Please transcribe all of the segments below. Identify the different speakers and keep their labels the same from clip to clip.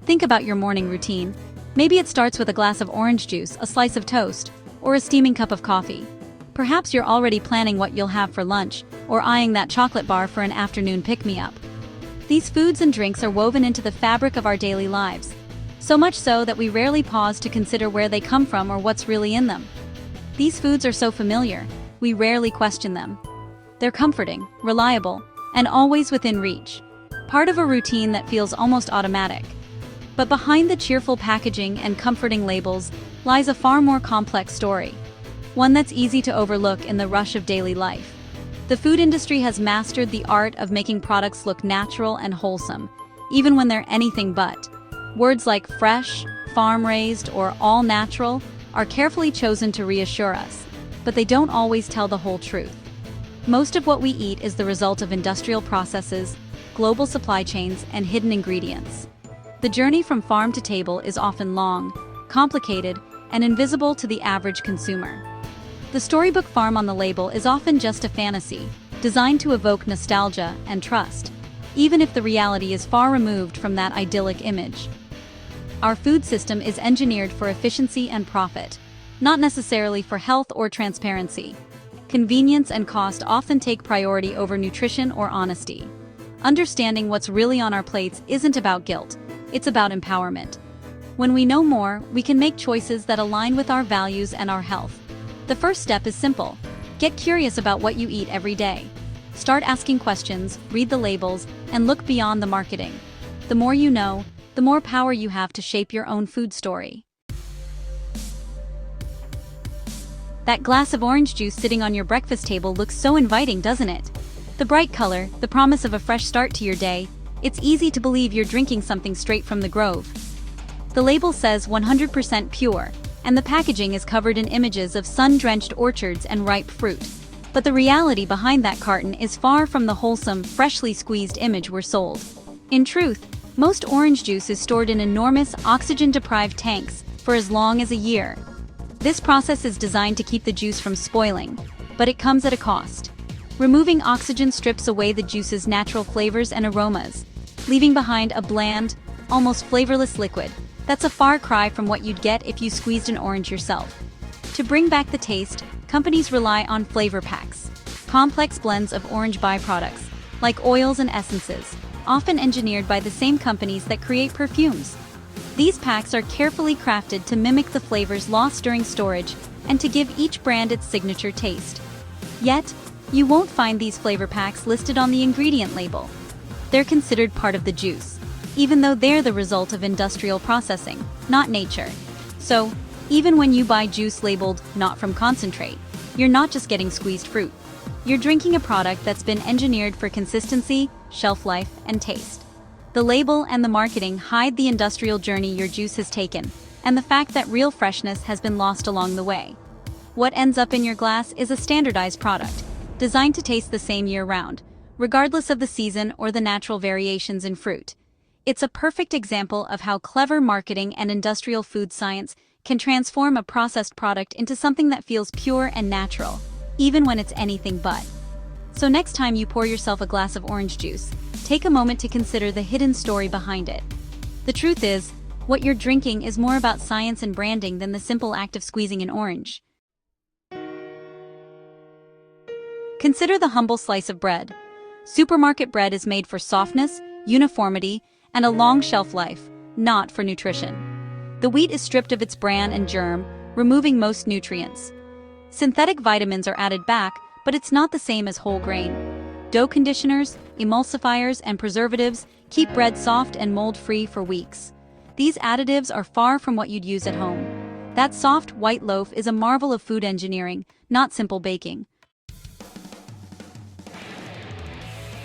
Speaker 1: Think about your morning routine. Maybe it starts with a glass of orange juice, a slice of toast, or a steaming cup of coffee. Perhaps you're already planning what you'll have for lunch, or eyeing that chocolate bar for an afternoon pick-me-up. These foods and drinks are woven into the fabric of our daily lives. So much so that we rarely pause to consider where they come from or what's really in them. These foods are so familiar, we rarely question them. They're comforting, reliable, and always within reach. Part of a routine that feels almost automatic. But behind the cheerful packaging and comforting labels lies a far more complex story. One that's easy to overlook in the rush of daily life. The food industry has mastered the art of making products look natural and wholesome, even when they're anything but. Words like fresh, farm-raised, or all-natural are carefully chosen to reassure us, but they don't always tell the whole truth. Most of what we eat is the result of industrial processes, global supply chains, and hidden ingredients. The journey from farm to table is often long, complicated, and invisible to the average consumer. The storybook farm on the label is often just a fantasy, designed to evoke nostalgia and trust, even if the reality is far removed from that idyllic image. Our food system is engineered for efficiency and profit, not necessarily for health or transparency. Convenience and cost often take priority over nutrition or honesty. Understanding what's really on our plates isn't about guilt, it's about empowerment. When we know more, we can make choices that align with our values and our health. The first step is simple. Get curious about what you eat every day. Start asking questions, read the labels, and look beyond the marketing. The more you know, the more power you have to shape your own food story. That glass of orange juice sitting on your breakfast table looks so inviting, doesn't it? The bright color, the promise of a fresh start to your day, it's easy to believe you're drinking something straight from the grove. The label says 100% pure, and the packaging is covered in images of sun-drenched orchards and ripe fruit. But the reality behind that carton is far from the wholesome, freshly squeezed image we're sold. In truth, most orange juice is stored in enormous, oxygen-deprived tanks for as long as a year. This process is designed to keep the juice from spoiling, but it comes at a cost. Removing oxygen strips away the juice's natural flavors and aromas, leaving behind a bland, almost flavorless liquid. That's a far cry from what you'd get if you squeezed an orange yourself. To bring back the taste, companies rely on flavor packs, complex blends of orange byproducts, like oils and essences, often engineered by the same companies that create perfumes. These packs are carefully crafted to mimic the flavors lost during storage and to give each brand its signature taste. Yet, you won't find these flavor packs listed on the ingredient label. They're considered part of the juice, even though they're the result of industrial processing, not nature. So, even when you buy juice labeled "not from concentrate," you're not just getting squeezed fruit. You're drinking a product that's been engineered for consistency, shelf life, and taste. The label and the marketing hide the industrial journey your juice has taken, and the fact that real freshness has been lost along the way. What ends up in your glass is a standardized product, designed to taste the same year-round, regardless of the season or the natural variations in fruit. It's a perfect example of how clever marketing and industrial food science can transform a processed product into something that feels pure and natural, even when it's anything but. So next time you pour yourself a glass of orange juice, take a moment to consider the hidden story behind it. The truth is, what you're drinking is more about science and branding than the simple act of squeezing an orange. Consider the humble slice of bread. Supermarket bread is made for softness, uniformity, and a long shelf life, not for nutrition. The wheat is stripped of its bran and germ, removing most nutrients. Synthetic vitamins are added back, but it's not the same as whole grain. Dough conditioners, emulsifiers, and preservatives keep bread soft and mold-free for weeks. These additives are far from what you'd use at home. That soft, white loaf is a marvel of food engineering, not simple baking.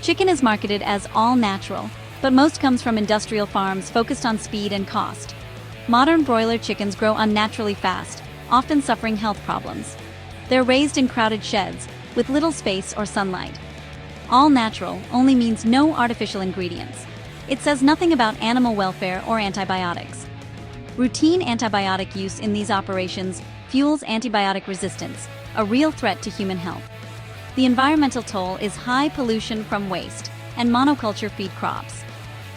Speaker 1: Chicken is marketed as all-natural, but most comes from industrial farms focused on speed and cost. Modern broiler chickens grow unnaturally fast, often suffering health problems. They're raised in crowded sheds, with little space or sunlight. All natural only means no artificial ingredients. It says nothing about animal welfare or antibiotics. Routine antibiotic use in these operations fuels antibiotic resistance, a real threat to human health. The environmental toll is high pollution from waste and monoculture feed crops.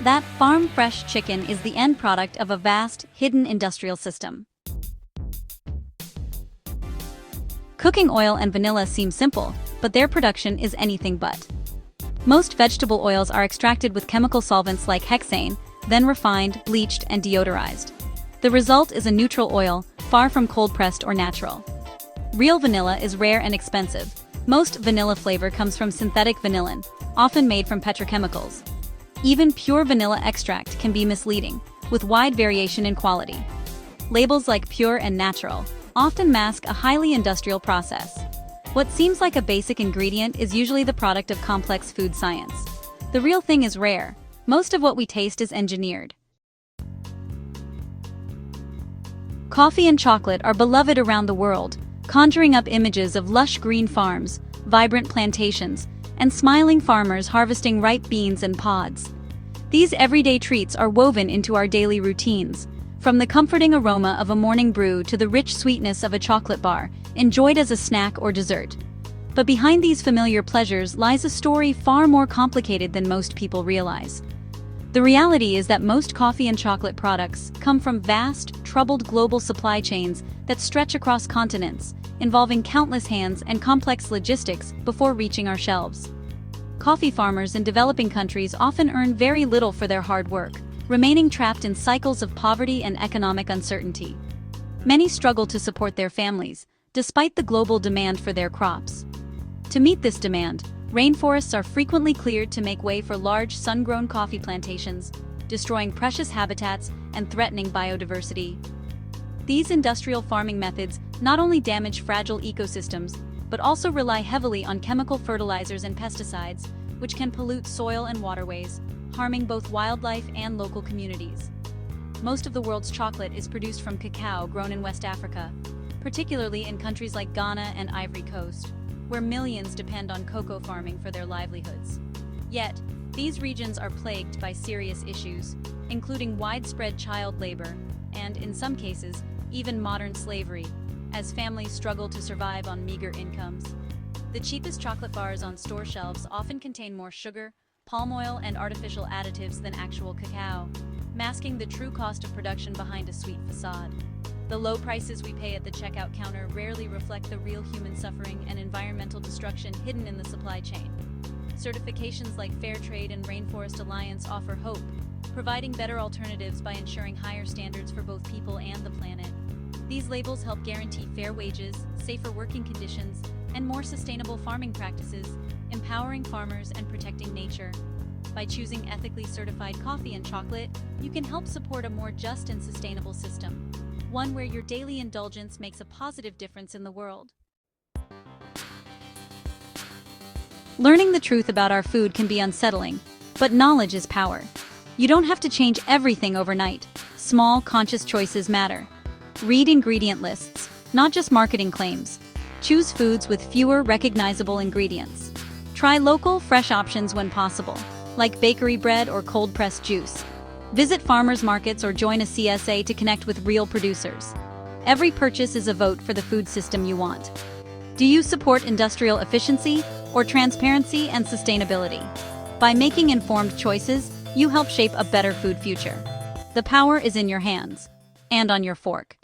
Speaker 1: That farm-fresh chicken is the end product of a vast, hidden industrial system. Cooking oil and vanilla seem simple, but their production is anything but. Most vegetable oils are extracted with chemical solvents like hexane, then refined, bleached, and deodorized. The result is a neutral oil, far from cold-pressed or natural. Real vanilla is rare and expensive. Most vanilla flavor comes from synthetic vanillin, often made from petrochemicals. Even pure vanilla extract can be misleading, with wide variation in quality. Labels like pure and natural often mask a highly industrial process. What seems like a basic ingredient is usually the product of complex food science. The real thing is rare. Most of what we taste is engineered. Coffee and chocolate are beloved around the world, conjuring up images of lush green farms, vibrant plantations, and smiling farmers harvesting ripe beans and pods. These everyday treats are woven into our daily routines, from the comforting aroma of a morning brew to the rich sweetness of a chocolate bar, enjoyed as a snack or dessert. But behind these familiar pleasures lies a story far more complicated than most people realize. The reality is that most coffee and chocolate products come from vast, troubled global supply chains that stretch across continents, involving countless hands and complex logistics before reaching our shelves. Coffee farmers in developing countries often earn very little for their hard work, remaining trapped in cycles of poverty and economic uncertainty. Many struggle to support their families, despite the global demand for their crops. To meet this demand, rainforests are frequently cleared to make way for large sun-grown coffee plantations, destroying precious habitats and threatening biodiversity. These industrial farming methods not only damage fragile ecosystems, but also rely heavily on chemical fertilizers and pesticides, which can pollute soil and waterways, harming both wildlife and local communities. Most of the world's chocolate is produced from cacao grown in West Africa, particularly in countries like Ghana and Ivory Coast, where millions depend on cocoa farming for their livelihoods. Yet, these regions are plagued by serious issues, including widespread child labor and, in some cases, even modern slavery, as families struggle to survive on meager incomes. The cheapest chocolate bars on store shelves often contain more sugar, palm oil, and artificial additives than actual cacao, masking the true cost of production behind a sweet facade. The low prices we pay at the checkout counter rarely reflect the real human suffering and environmental destruction hidden in the supply chain. Certifications like Fairtrade and Rainforest Alliance offer hope, providing better alternatives by ensuring higher standards for both people and the planet. These labels help guarantee fair wages, safer working conditions, and more sustainable farming practices, empowering farmers and protecting nature. By choosing ethically certified coffee and chocolate, you can help support a more just and sustainable system, one where your daily indulgence makes a positive difference in the world. Learning the truth about our food can be unsettling, but knowledge is power. You don't have to change everything overnight. Small, conscious choices matter. Read ingredient lists, not just marketing claims. Choose foods with fewer recognizable ingredients. Try local, fresh options when possible, like bakery bread or cold-pressed juice. Visit farmers markets or join a CSA to connect with real producers. Every purchase is a vote for the food system you want. Do you support industrial efficiency or transparency and sustainability? By making informed choices, you help shape a better food future. The power is in your hands and on your fork.